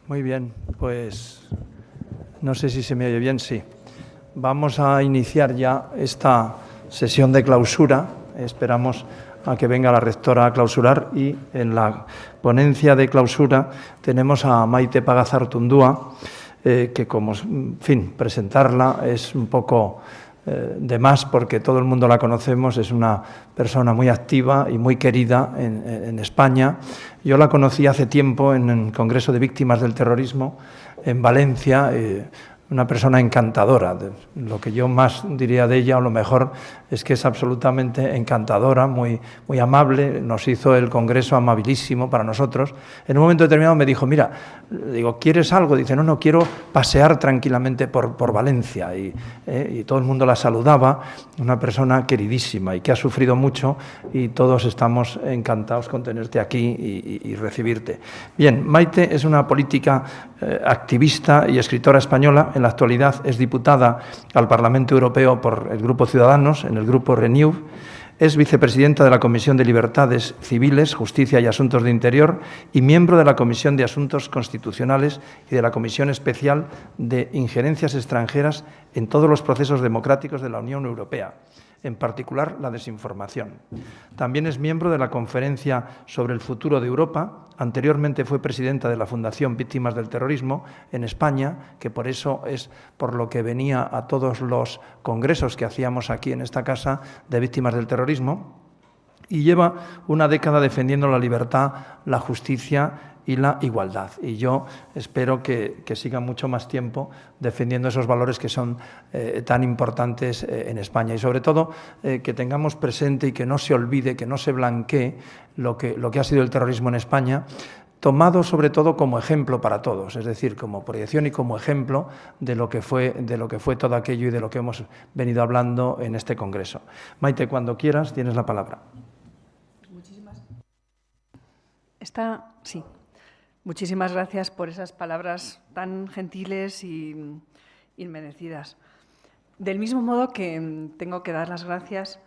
Muy bien, pues no sé si se me oye bien, sí. Vamos a iniciar ya esta sesión de clausura. Esperamos a que venga la rectora a clausurar y en la ponencia de clausura tenemos a Maite Pagazartundúa, que como, en fin, presentarla es un poco de más porque todo el mundo la conocemos, es una persona muy activa y muy querida en España. Yo la conocí hace tiempo en el Congreso de Víctimas del Terrorismo en Valencia, una persona encantadora. Lo que yo más diría de ella, o lo mejor, es que es absolutamente encantadora, muy amable. Nos hizo el congreso amabilísimo para nosotros. En un momento determinado me dijo, mira, digo, ¿quieres algo? Dice, no, quiero pasear tranquilamente por Valencia. Y todo el mundo la saludaba, una persona queridísima y que ha sufrido mucho, y todos estamos encantados con tenerte aquí y recibirte. Bien, Maite es una política activista y escritora española. En la actualidad es diputada al Parlamento Europeo por el Grupo Ciudadanos, en el Grupo Renew. Es vicepresidenta de la Comisión de Libertades Civiles, Justicia y Asuntos de Interior y miembro de la Comisión de Asuntos Constitucionales y de la Comisión Especial de Injerencias Extranjeras en todos los procesos democráticos de la Unión Europea, en particular la desinformación. También es miembro de la Conferencia sobre el Futuro de Europa. Anteriormente fue presidenta de la Fundación Víctimas del Terrorismo en España, que por eso es por lo que venía a todos los congresos que hacíamos aquí en esta casa de víctimas del terrorismo, y lleva una década defendiendo la libertad, la justicia y la igualdad. Y yo espero que siga mucho más tiempo defendiendo esos valores que son tan importantes en España. Y sobre todo que tengamos presente y que no se olvide, que no se blanquee lo que ha sido el terrorismo en España, tomado sobre todo como ejemplo para todos, es decir, como proyección y como ejemplo de lo que fue todo aquello y de lo que hemos venido hablando en este congreso. Maite, cuando quieras, tienes la palabra. Muchísimas gracias por esas palabras tan gentiles y inmerecidas. Del mismo modo que tengo que dar las gracias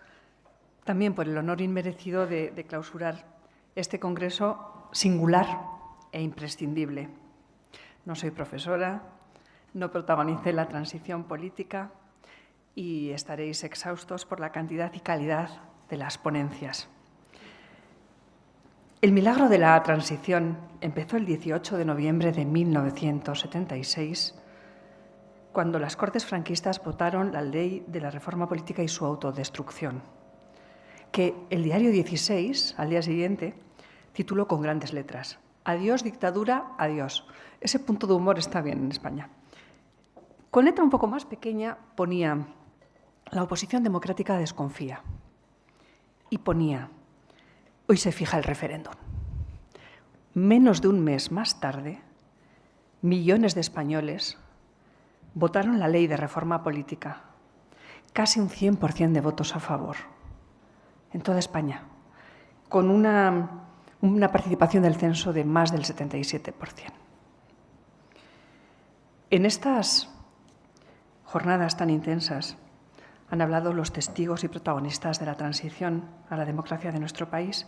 también por el honor inmerecido de clausurar este congreso singular e imprescindible. No soy profesora, no protagonicé la transición política y estaréis exhaustos por la cantidad y calidad de las ponencias. El milagro de la transición empezó el 18 de noviembre de 1976, cuando las Cortes franquistas votaron la ley de la reforma política y su autodestrucción, que el diario 16, al día siguiente, tituló con grandes letras: «Adiós dictadura, adiós». Ese punto de humor está bien en España. Con letra un poco más pequeña ponía: «La oposición democrática desconfía». Y ponía: «Hoy se fija el referéndum». Menos de un mes más tarde, millones de españoles votaron la ley de reforma política, casi un 100% de votos a favor, en toda España, con una participación del censo de más del 77%. En estas jornadas tan intensas han hablado los testigos y protagonistas de la transición a la democracia de nuestro país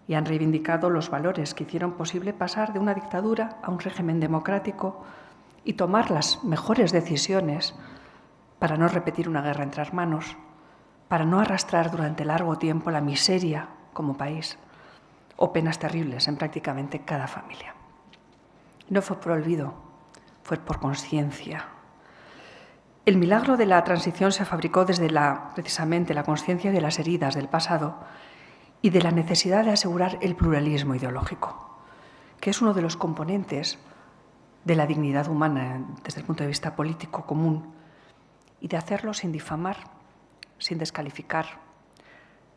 y han reivindicado los valores que hicieron posible pasar de una dictadura a un régimen democrático y tomar las mejores decisiones para no repetir una guerra entre hermanos, para no arrastrar durante largo tiempo la miseria como país o penas terribles en prácticamente cada familia. No fue por olvido, fue por conciencia. El milagro de la transición se fabricó desde precisamente la conciencia de las heridas del pasado y de la necesidad de asegurar el pluralismo ideológico, que es uno de los componentes de la dignidad humana desde el punto de vista político común, y de hacerlo sin difamar, sin descalificar,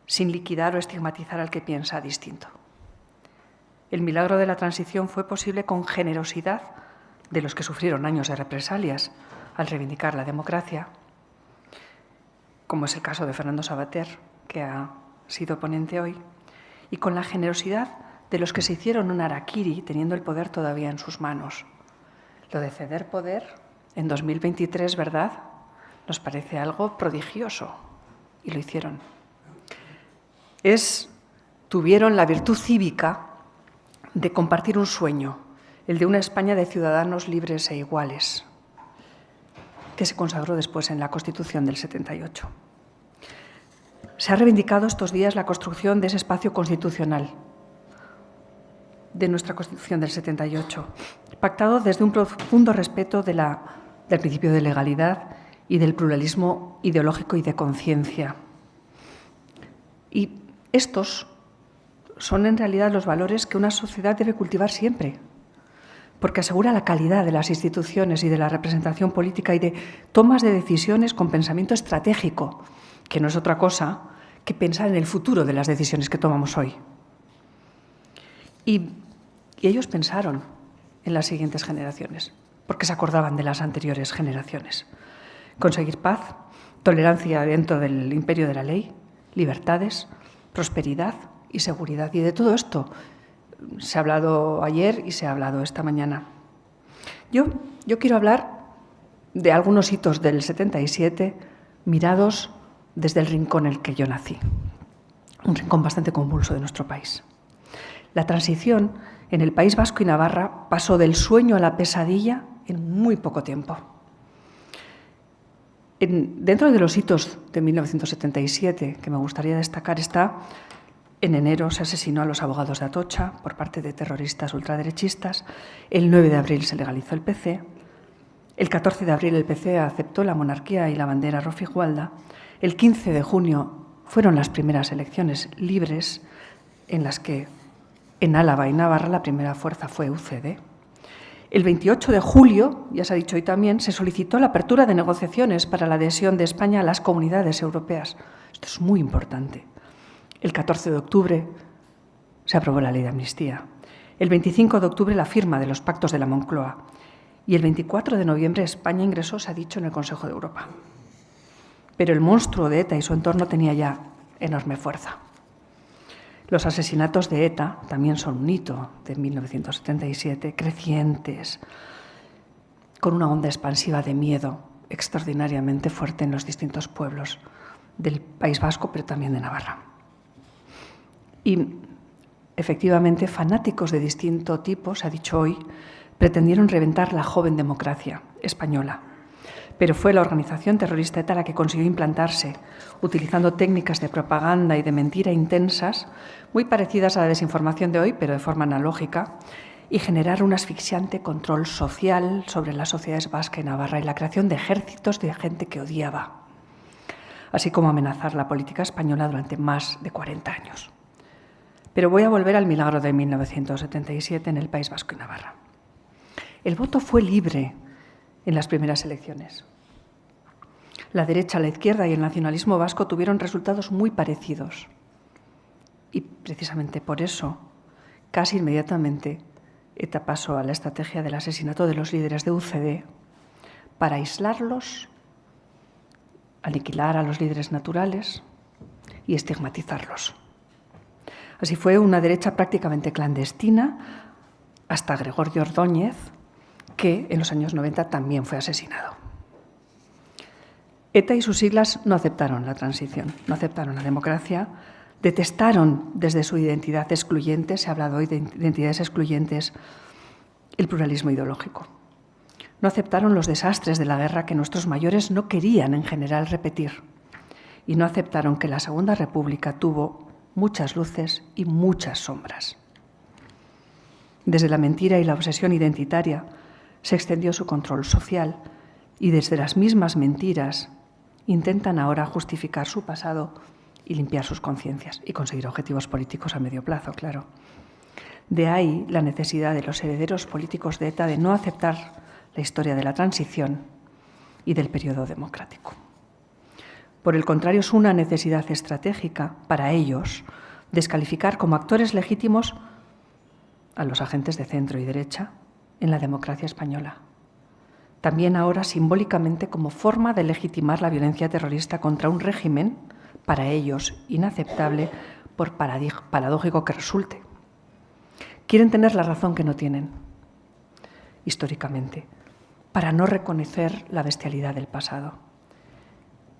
sin liquidar o estigmatizar al que piensa distinto. El milagro de la transición fue posible con generosidad de los que sufrieron años de represalias al reivindicar la democracia, como es el caso de Fernando Savater, que ha sido ponente hoy, y con la generosidad de los que se hicieron un harakiri teniendo el poder todavía en sus manos. Lo de ceder poder en 2023, ¿verdad?, nos parece algo prodigioso, y lo hicieron. Tuvieron la virtud cívica de compartir un sueño, el de una España de ciudadanos libres e iguales, que se consagró después en la Constitución del 78. Se ha reivindicado estos días la construcción de ese espacio constitucional, de nuestra Constitución del 78, pactado desde un profundo respeto del principio de legalidad y del pluralismo ideológico y de conciencia. Y estos son en realidad los valores que una sociedad debe cultivar siempre, porque asegura la calidad de las instituciones y de la representación política y de tomas de decisiones con pensamiento estratégico, que no es otra cosa que pensar en el futuro de las decisiones que tomamos hoy. Y ellos pensaron en las siguientes generaciones, porque se acordaban de las anteriores generaciones. Conseguir paz, tolerancia dentro del imperio de la ley, libertades, prosperidad y seguridad. Y de todo esto se ha hablado ayer y se ha hablado esta mañana. Yo quiero hablar de algunos hitos del 77 mirados desde el rincón en el que yo nací, un rincón bastante convulso de nuestro país. La transición en el País Vasco y Navarra pasó del sueño a la pesadilla en muy poco tiempo. Dentro de los hitos de 1977 que me gustaría destacar está: en enero se asesinó a los abogados de Atocha por parte de terroristas ultraderechistas, el 9 de abril se legalizó el PC, el 14 de abril el PC aceptó la monarquía y la bandera rojigualda, el 15 de junio fueron las primeras elecciones libres en las que en Álava y Navarra la primera fuerza fue UCD. El 28 de julio, ya se ha dicho hoy también, se solicitó la apertura de negociaciones para la adhesión de España a las comunidades europeas. Esto es muy importante. El 14 de octubre se aprobó la ley de amnistía. El 25 de octubre la firma de los pactos de la Moncloa. Y el 24 de noviembre España ingresó, se ha dicho, en el Consejo de Europa. Pero el monstruo de ETA y su entorno tenía ya enorme fuerza. Los asesinatos de ETA también son un hito de 1977, crecientes, con una onda expansiva de miedo extraordinariamente fuerte en los distintos pueblos del País Vasco, pero también de Navarra. Y, efectivamente, fanáticos de distinto tipo, se ha dicho hoy, pretendieron reventar la joven democracia española. Pero fue la organización terrorista ETA la que consiguió implantarse, utilizando técnicas de propaganda y de mentira intensas, muy parecidas a la desinformación de hoy, pero de forma analógica, y generar un asfixiante control social sobre las sociedades vasca y navarra y la creación de ejércitos de gente que odiaba, así como amenazar la política española durante más de 40 años. Pero voy a volver al milagro de 1977 en el País Vasco y Navarra. El voto fue libre en las primeras elecciones. La derecha, la izquierda y el nacionalismo vasco tuvieron resultados muy parecidos. Y precisamente por eso, casi inmediatamente, ETA pasó a la estrategia del asesinato de los líderes de UCD para aislarlos, aniquilar a los líderes naturales y estigmatizarlos. Así fue una derecha prácticamente clandestina hasta Gregorio Ordóñez, que en los años 90 también fue asesinado. ETA y sus siglas no aceptaron la transición, no aceptaron la democracia, detestaron desde su identidad excluyente, se ha hablado hoy de identidades excluyentes, el pluralismo ideológico. No aceptaron los desastres de la guerra que nuestros mayores no querían en general repetir. Y no aceptaron que la Segunda República tuvo muchas luces y muchas sombras. Desde la mentira y la obsesión identitaria se extendió su control social y desde las mismas mentiras intentan ahora justificar su pasado y limpiar sus conciencias y conseguir objetivos políticos a medio plazo, claro. De ahí la necesidad de los herederos políticos de ETA de no aceptar la historia de la transición y del periodo democrático. Por el contrario, es una necesidad estratégica para ellos descalificar como actores legítimos a los agentes de centro y derecha en la democracia española. También ahora simbólicamente como forma de legitimar la violencia terrorista contra un régimen, para ellos inaceptable, por paradójico que resulte. Quieren tener la razón que no tienen, históricamente, para no reconocer la bestialidad del pasado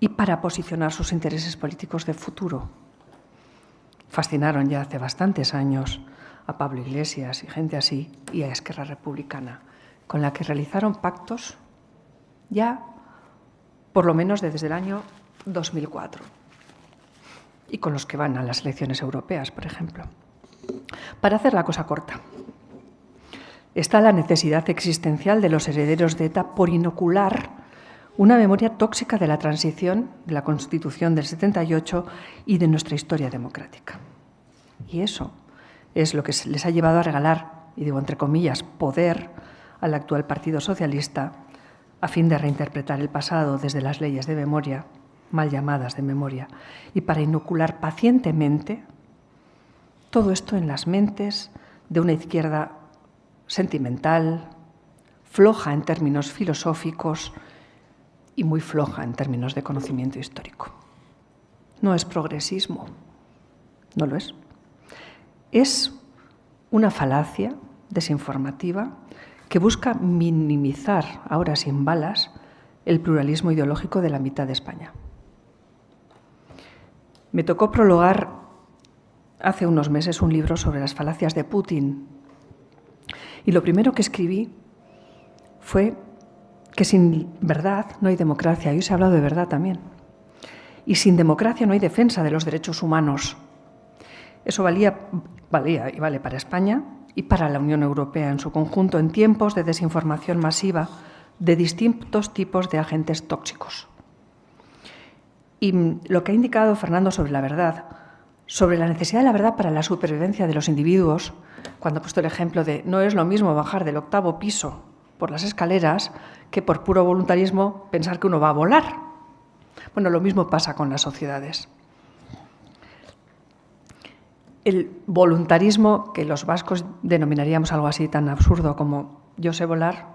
y para posicionar sus intereses políticos de futuro. Fascinaron ya hace bastantes años a Pablo Iglesias y gente así, y a Esquerra Republicana, con la que realizaron pactos ya por lo menos desde el año 2004, y con los que van a las elecciones europeas, por ejemplo. Para hacer la cosa corta, está la necesidad existencial de los herederos de ETA por inocular una memoria tóxica de la transición, de la Constitución del 78 y de nuestra historia democrática. Y eso es lo que les ha llevado a regalar, y digo entre comillas, poder al actual Partido Socialista a fin de reinterpretar el pasado desde las leyes de memoria, mal llamadas de memoria, y para inocular pacientemente todo esto en las mentes de una izquierda sentimental, floja en términos filosóficos y muy floja en términos de conocimiento histórico. No es progresismo, no lo es. Es una falacia desinformativa que busca minimizar, ahora sin balas, el pluralismo ideológico de la mitad de España. Me tocó prologar hace unos meses un libro sobre las falacias de Putin, y lo primero que escribí fue que sin verdad no hay democracia, y hoy se ha hablado de verdad también, y sin democracia no hay defensa de los derechos humanos. Eso valía y vale para España y para la Unión Europea en su conjunto en tiempos de desinformación masiva de distintos tipos de agentes tóxicos. Y lo que ha indicado Fernando sobre la verdad, sobre la necesidad de la verdad para la supervivencia de los individuos, cuando ha puesto el ejemplo de no es lo mismo bajar del 8º piso por las escaleras que por puro voluntarismo pensar que uno va a volar. Bueno, lo mismo pasa con las sociedades. El voluntarismo, que los vascos denominaríamos algo así tan absurdo como yo sé volar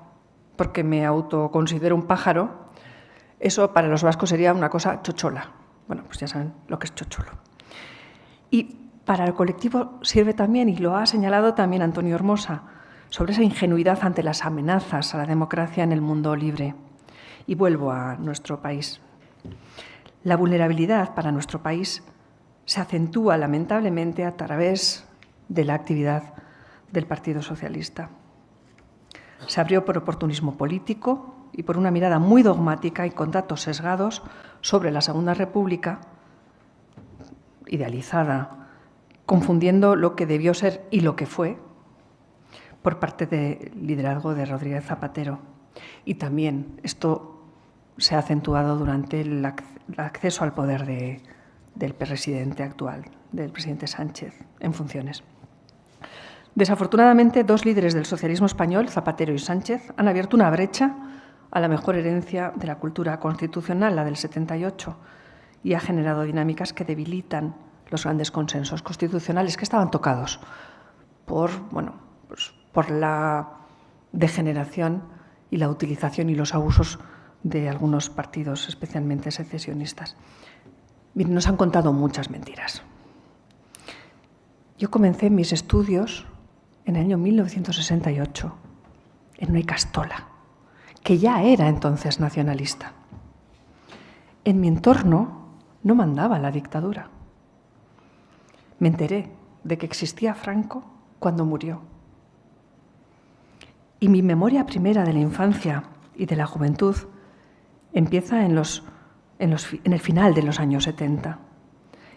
porque me autoconsidero un pájaro, eso para los vascos sería una cosa chochola. Bueno, pues ya saben lo que es chocholo. Y para el colectivo sirve también, y lo ha señalado también Antonio Hermosa, sobre esa ingenuidad ante las amenazas a la democracia en el mundo libre. Y vuelvo a nuestro país. La vulnerabilidad para nuestro país se acentúa lamentablemente a través de la actividad del Partido Socialista. Se abrió por oportunismo político y por una mirada muy dogmática y con datos sesgados sobre la Segunda República, idealizada, confundiendo lo que debió ser y lo que fue, por parte del liderazgo de Rodríguez Zapatero. Y también esto se ha acentuado durante el acceso al poder del presidente actual, del presidente Sánchez, en funciones. Desafortunadamente, dos líderes del socialismo español, Zapatero y Sánchez, han abierto una brecha a la mejor herencia de la cultura constitucional, la del 78, y ha generado dinámicas que debilitan los grandes consensos constitucionales que estaban tocados por la degeneración y la utilización y los abusos de algunos partidos, especialmente secesionistas. Miren, nos han contado muchas mentiras. Yo comencé mis estudios en el año 1968 en una Icastola, que ya era entonces nacionalista. En mi entorno no mandaba la dictadura. Me enteré de que existía Franco cuando murió. Y mi memoria primera de la infancia y de la juventud empieza en el final de los años 70,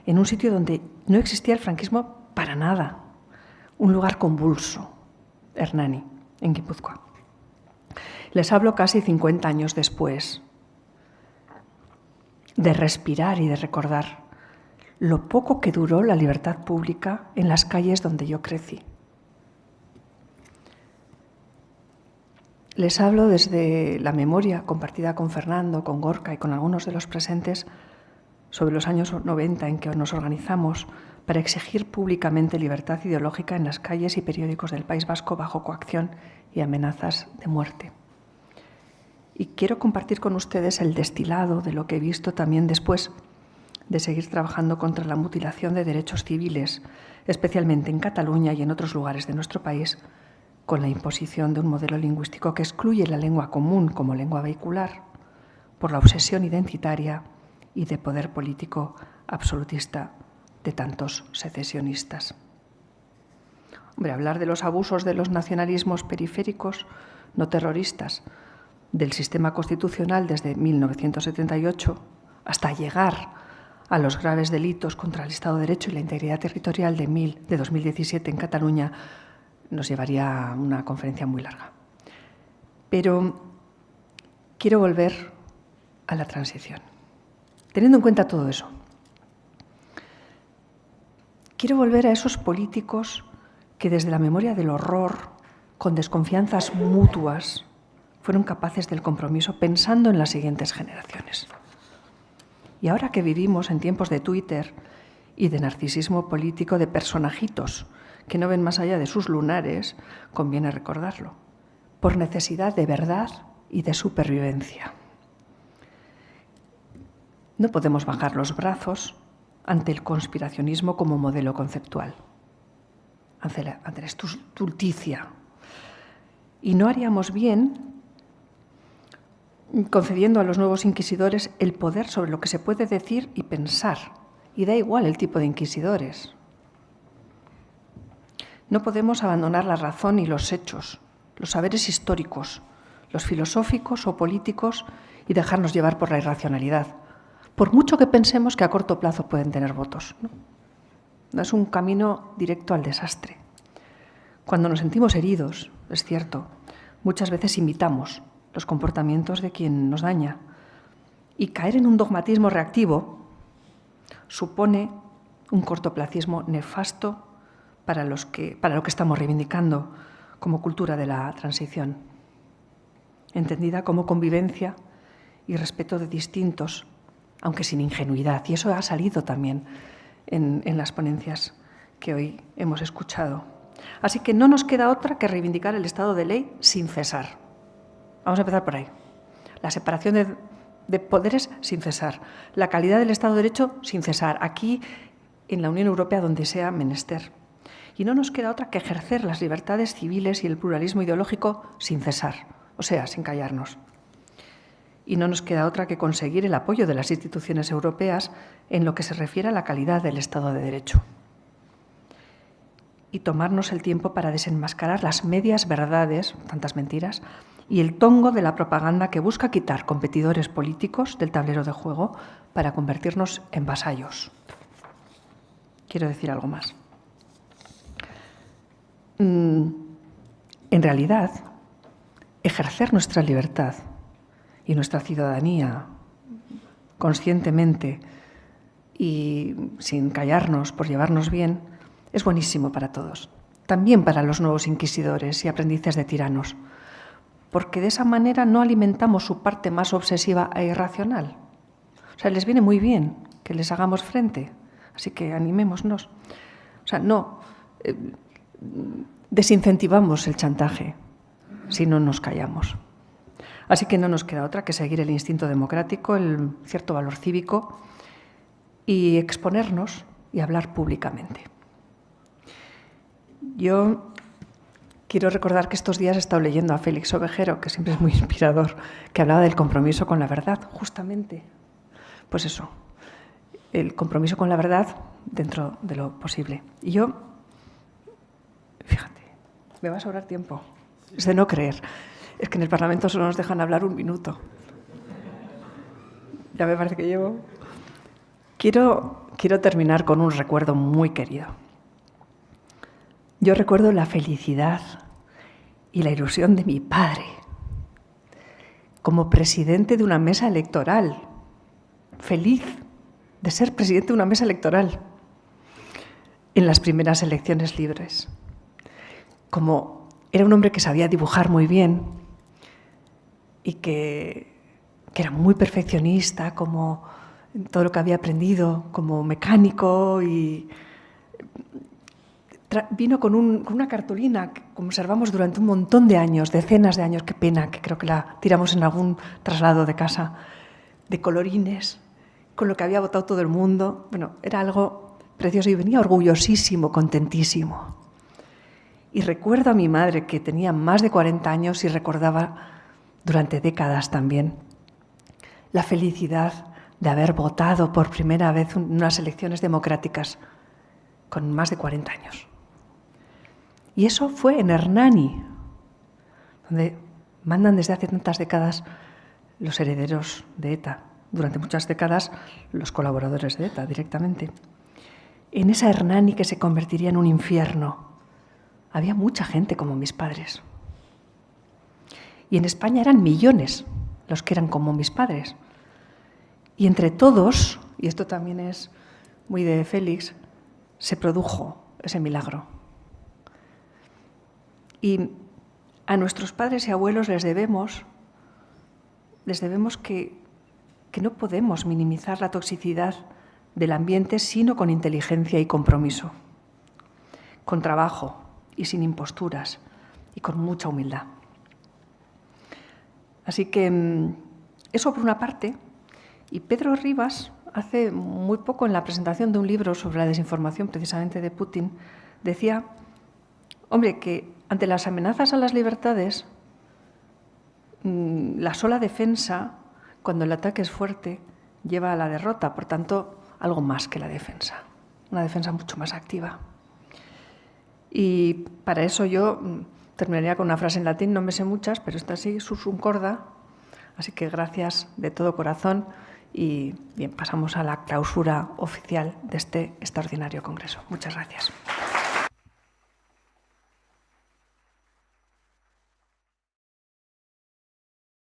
en un sitio donde no existía el franquismo para nada, un lugar convulso, Hernani, en Guipúzcoa. Les hablo casi 50 años después de respirar y de recordar lo poco que duró la libertad pública en las calles donde yo crecí. Les hablo desde la memoria compartida con Fernando, con Gorka y con algunos de los presentes sobre los años 90 en que nos organizamos para exigir públicamente libertad ideológica en las calles y periódicos del País Vasco bajo coacción y amenazas de muerte. Y quiero compartir con ustedes el destilado de lo que he visto también después de seguir trabajando contra la mutilación de derechos civiles, especialmente en Cataluña y en otros lugares de nuestro país, con la imposición de un modelo lingüístico que excluye la lengua común como lengua vehicular, por la obsesión identitaria y de poder político absolutista de tantos secesionistas. Hombre, hablar de los abusos de los nacionalismos periféricos, no terroristas, del sistema constitucional desde 1978 hasta llegar a los graves delitos contra el Estado de Derecho y la integridad territorial de 2017 en Cataluña, nos llevaría a una conferencia muy larga. Pero quiero volver a la transición. Teniendo en cuenta todo eso, quiero volver a esos políticos que desde la memoria del horror, con desconfianzas mutuas, fueron capaces del compromiso pensando en las siguientes generaciones. Y ahora que vivimos en tiempos de Twitter y de narcisismo político de personajitos que no ven más allá de sus lunares, conviene recordarlo, por necesidad de verdad y de supervivencia. No podemos bajar los brazos ante el conspiracionismo como modelo conceptual, ante la estulticia. Y no haríamos bien concediendo a los nuevos inquisidores el poder sobre lo que se puede decir y pensar. Y da igual el tipo de inquisidores. No podemos abandonar la razón y los hechos, los saberes históricos, los filosóficos o políticos y dejarnos llevar por la irracionalidad, por mucho que pensemos que a corto plazo pueden tener votos. No es un camino directo al desastre. Cuando nos sentimos heridos, es cierto, muchas veces imitamos los comportamientos de quien nos daña. Y caer en un dogmatismo reactivo supone un cortoplacismo nefasto para lo que estamos reivindicando como cultura de la transición, entendida como convivencia y respeto de distintos, aunque sin ingenuidad. Y eso ha salido también en las ponencias que hoy hemos escuchado. Así que no nos queda otra que reivindicar el Estado de ley sin cesar. Vamos a empezar por ahí. La separación de poderes sin cesar. La calidad del Estado de Derecho sin cesar. Aquí, en la Unión Europea, donde sea menester. Y no nos queda otra que ejercer las libertades civiles y el pluralismo ideológico sin cesar. O sea, sin callarnos. Y no nos queda otra que conseguir el apoyo de las instituciones europeas en lo que se refiere a la calidad del Estado de Derecho. Y tomarnos el tiempo para desenmascarar las medias verdades, tantas mentiras, y el tongo de la propaganda que busca quitar competidores políticos del tablero de juego para convertirnos en vasallos. Quiero decir algo más. En realidad, ejercer nuestra libertad y nuestra ciudadanía conscientemente y sin callarnos por llevarnos bien es buenísimo para todos, también para los nuevos inquisidores y aprendices de tiranos, porque de esa manera no alimentamos su parte más obsesiva e irracional. O sea, les viene muy bien que les hagamos frente, así que animémonos. O sea, no desincentivamos el chantaje si no nos callamos. Así que no nos queda otra que seguir el instinto democrático, el cierto valor cívico y exponernos y hablar públicamente. Yo quiero recordar que estos días he estado leyendo a Félix Ovejero, que siempre es muy inspirador, que hablaba del compromiso con la verdad, justamente. Pues eso, el compromiso con la verdad dentro de lo posible. Y yo, fíjate, me va a sobrar tiempo. Es de no creer. Es que en el Parlamento solo nos dejan hablar 1 minuto. Ya me parece que llevo. Quiero terminar con un recuerdo muy querido. Yo recuerdo la felicidad y la ilusión de mi padre como presidente de una mesa electoral, feliz de ser presidente de una mesa electoral en las primeras elecciones libres. Como era un hombre que sabía dibujar muy bien y que era muy perfeccionista, como en todo lo que había aprendido como mecánico, y vino con una cartulina que conservamos durante un montón de años, decenas de años, qué pena, que creo que la tiramos en algún traslado de casa, de colorines, con lo que había votado todo el mundo. Bueno, era algo precioso y venía orgullosísimo, contentísimo. Y recuerdo a mi madre, que tenía más de 40 años y recordaba durante décadas también la felicidad de haber votado por primera vez en unas elecciones democráticas con más de 40 años. Y eso fue en Hernani, donde mandan desde hace tantas décadas los herederos de ETA, durante muchas décadas los colaboradores de ETA directamente. En esa Hernani que se convertiría en un infierno, había mucha gente como mis padres. Y en España eran millones los que eran como mis padres. Y entre todos, y esto también es muy de Félix, se produjo ese milagro. Y a nuestros padres y abuelos les debemos que no podemos minimizar la toxicidad del ambiente sino con inteligencia y compromiso, con trabajo y sin imposturas y con mucha humildad. Así que eso por una parte. Y Pedro Rivas, hace muy poco en la presentación de un libro sobre la desinformación precisamente de Putin, decía, hombre, que ante las amenazas a las libertades, la sola defensa, cuando el ataque es fuerte, lleva a la derrota. Por tanto, algo más que la defensa, una defensa mucho más activa. Y para eso yo terminaría con una frase en latín, no me sé muchas, pero esta sí, sursum corda. Así que gracias de todo corazón y bien, pasamos a la clausura oficial de este extraordinario congreso. Muchas gracias.